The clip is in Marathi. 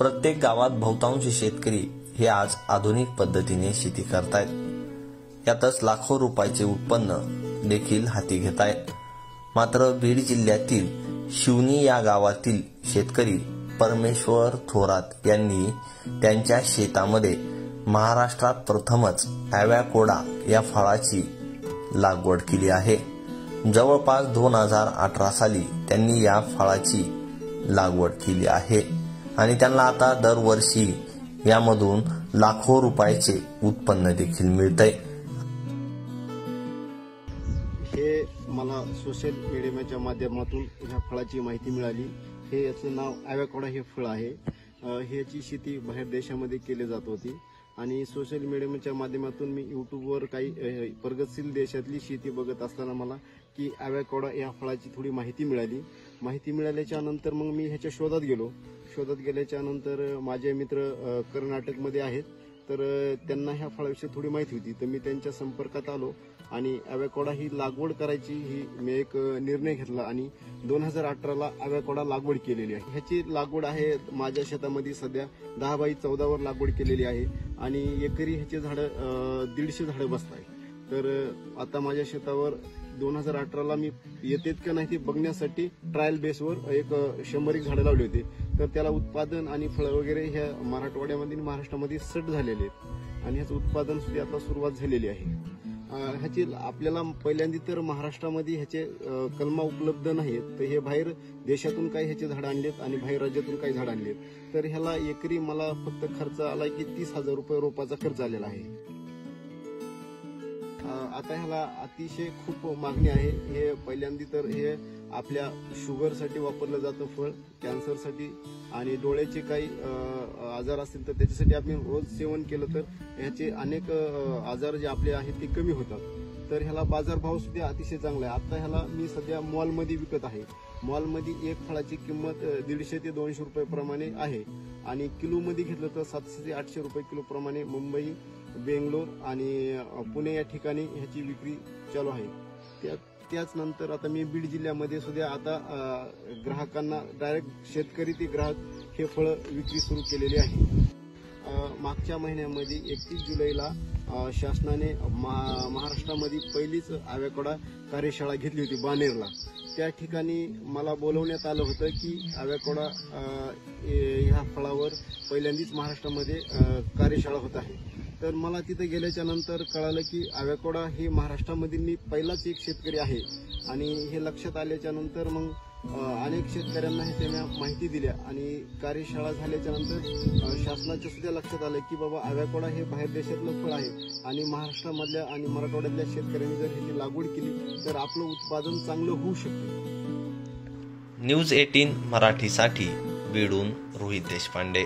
प्रत्येक गावात बहुतांश शेतकरी हे आज आधुनिक पद्धतीने शेती करतायत। यातच लाखो रुपयाचे उत्पन्न देखील हाती घेतायत। मात्र बीड जिल्ह्यातील शिवनी या गावातील शेतकरी परमेश्वर थोरात यांनी त्यांच्या शेतामध्ये महाराष्ट्रात प्रथमच ॲव्होकाडो या फळाची लागवड केली आहे। जवळपास 2018 साली त्यांनी या फळाची लागवड केली आहे आणि त्यांना आता दरवर्षी यामधून लाखो रुपयाचे उत्पन्न देखील मिळतंय। हे मला सोशल मीडियाच्या माध्यमातून ह्या फळाची माहिती मिळाली। हे याचं नाव ॲव्होकाडो हे फळ आहे। ह्याची शेती बाहेर देशामध्ये केली जात होती आणि सोशल मीडियाच्या माध्यमातून मी यूट्यूबवर काही प्रगतशील देशातली शेती बघत असताना मला की ॲव्होकाडो या फळाची थोडी माहिती मिळाली। माहिती मिळाल्याच्या नंतर मग मी ह्याच्या शोधात गेलो। शोधात गेल्याच्या नंतर माझे मित्र कर्नाटकमध्ये आहेत, तर त्यांना ह्या फळाविषयी थोडी माहिती होती, तर मी त्यांच्या संपर्कात आलो आणि ॲव्होकाडो ही लागवड करायची ही मी एक निर्णय घेतला आणि 2018ला ॲव्होकाडो लागवड केलेली आहे। ह्याची लागवड आहे माझ्या शेतामध्ये सध्या 10 बाय 14 वर लागवड केलेली आहे आणि एकरी ह्याचे झाडं 150 झाडं बसत आहे। तर आता माझ्या शेतावर 2018ला मी येतेत का नाही ते बघण्यासाठी ट्रायल बेसवर एक 100 झाडं लावली होती। तर त्याला उत्पादन आणि फळं वगैरे ह्या मराठवाड्यामध्ये आणि महाराष्ट्रामध्ये सेट झालेले आहेत आणि ह्याचं उत्पादन सुद्धा आता सुरुवात झालेली आहे। ह्याची आपल्याला पहिल्यांदा तर महाराष्ट्रामध्ये ह्याचे कलमा उपलब्ध नाहीत, तर हे बाहेर देशातून काही ह्याचे झाडं आणलेत आणि बाहेर राज्यातून काही झाडं आणलेत। तर ह्याला एकरी मला फक्त खर्च आला की 30,000 रुपये रोपाचा खर्च आलेला आहे। आता ह्याला अतिशय खूप मागणी आहे। हे पहिल्यांदा तर हे आपल्या शुगरसाठी वापरलं जातं फळ, कॅन्सरसाठी आणि डोळ्याचे काही आजार असतील तर त्याच्यासाठी आपण रोज सेवन केलं तर ह्याचे अनेक आजार जे आपले आहेत ते कमी होतात। तर ह्याला बाजारभाव सुद्धा अतिशय चांगला आहे। आता ह्याला मी सध्या मॉलमध्ये विकत आहे। मॉलमध्ये एक फळाची किंमत 150 ते 200 रुपये प्रमाणे आहे आणि किलोमध्ये घेतलं तर 700 ते 800 रुपये किलो प्रमाणे मुंबई, बेंगलोर आणि पुणे या ठिकाणी ह्याची विक्री चालू आहे। त्याच नंतर आता मी बीड जिल्ह्यामध्ये सुद्धा आता ग्राहकांना डायरेक्ट शेतकरी ते ग्राहक हे फळ विक्री सुरू केलेली आहे। मागच्या महिन्यामध्ये 31 जुलैला शासनाने महाराष्ट्रामध्ये पहिलीच ॲव्होकाडो कार्यशाळा घेतली होती बानेरला। त्या ठिकाणी मला बोलवण्यात आलं होतं की ॲव्होकाडो ह्या फळावर पहिल्यांदाच महाराष्ट्रामध्ये कार्यशाळा होत आहे। तर मला तिथे गेल्याच्या नंतर कळालं की ॲव्होकाडो हे महाराष्ट्रामधील पहिलाच एक शेतकरी आहे आणि हे लक्षात आल्याच्या नंतर मग अनेक शेतकऱ्यांना हे त्यांना माहिती दिल्या आणि कार्यशाळा झाल्याच्या नंतर शासनाच्या सुद्धा लक्षात आलं की बाबा ॲव्होकाडो हे बाहेर देशातलं फळ आहे आणि महाराष्ट्रामधल्या आणि मराठवाड्यातल्या शेतकऱ्यांनी जर ह्याची लागवड केली तर आपलं उत्पादन चांगलं होऊ शकतं। न्यूज 18 मराठीसाठी बीडून रोहित देशपांडे।